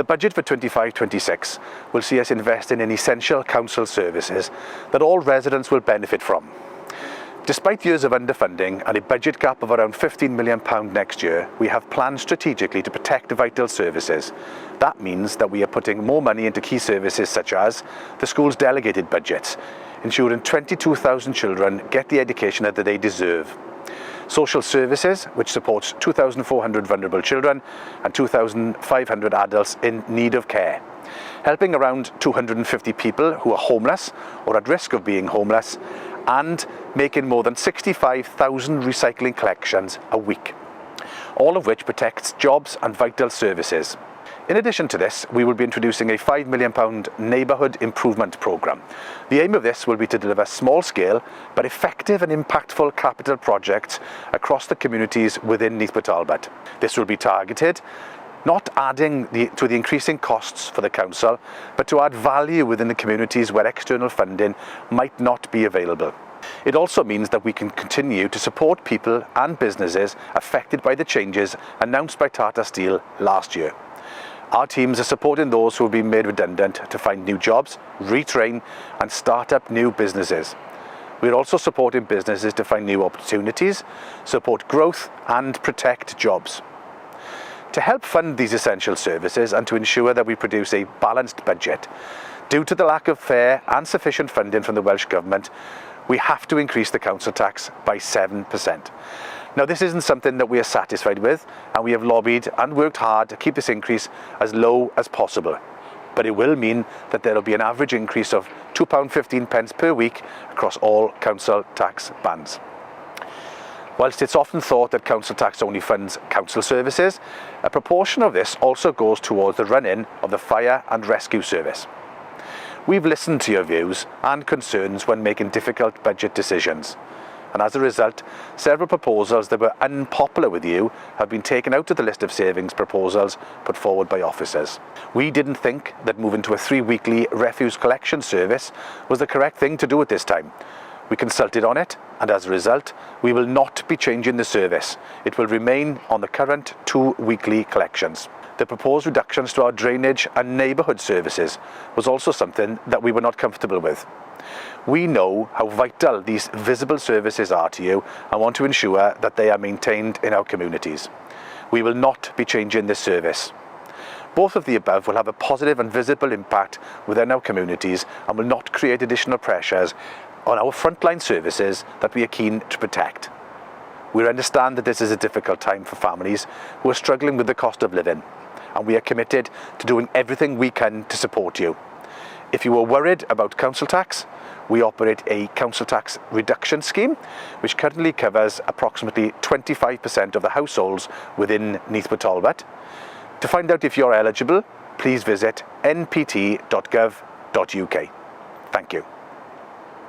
budget for 25-26 will see us investing in essential council services that all residents will benefit from. Despite years of underfunding and a budget gap of around £15 million next year, we have planned strategically to protect vital services. That means that we are putting more money into key services such as the school's delegated budgets, ensuring 22,000 children get the education that they deserve. Social services, which supports 2,400 vulnerable children and 2,500 adults in need of care. Helping around 250 people who are homeless or at risk of being homeless, and making more than 65,000 recycling collections a week, all of which protects jobs and vital services. In addition to this, we will be introducing a £5 million neighbourhood improvement programme. The aim of this will be to deliver small-scale but effective and impactful capital projects across the communities within Port Talbot. This will be targeted not adding to the increasing costs for the council, but to add value within the communities where external funding might not be available. It also means that we can continue to support people and businesses affected by the changes announced by Tata Steel last year. Our teams are supporting those who have been made redundant to find new jobs, retrain and start up new businesses. We're also supporting businesses to find new opportunities, support growth and protect jobs. To help fund these essential services and to ensure that we produce a balanced budget, due to the lack of fair and sufficient funding from the Welsh Government, we have to increase the council tax by 7%. Now, this isn't something that we are satisfied with, and we have lobbied and worked hard to keep this increase as low as possible. But it will mean that there will be an average increase of £2.15 per week across all council tax bands. Whilst it's often thought that council tax only funds council services, a proportion of this also goes towards the run-in of the fire and rescue service. We've listened to your views and concerns when making difficult budget decisions, and as a result, several proposals that were unpopular with you have been taken out of the list of savings proposals put forward by officers. We didn't think that moving to a 3-weekly refuse collection service was the correct thing to do at this time. We consulted on it, and as a result, we will not be changing the service. It will remain on the current 2-weekly collections. The proposed reductions to our drainage and neighbourhood services was also something that we were not comfortable with. We know how vital these visible services are to you and want to ensure that they are maintained in our communities. We will not be changing this service. Both of the above will have a positive and visible impact within our communities and will not create additional pressures on our frontline services that we are keen to protect. We understand that this is a difficult time for families who are struggling with the cost of living, and we are committed to doing everything we can to support you. If you are worried about council tax, we operate a council tax reduction scheme, which currently covers approximately 25% of the households within Port Talbot. To find out if you're eligible, please visit npt.gov.uk. Thank you.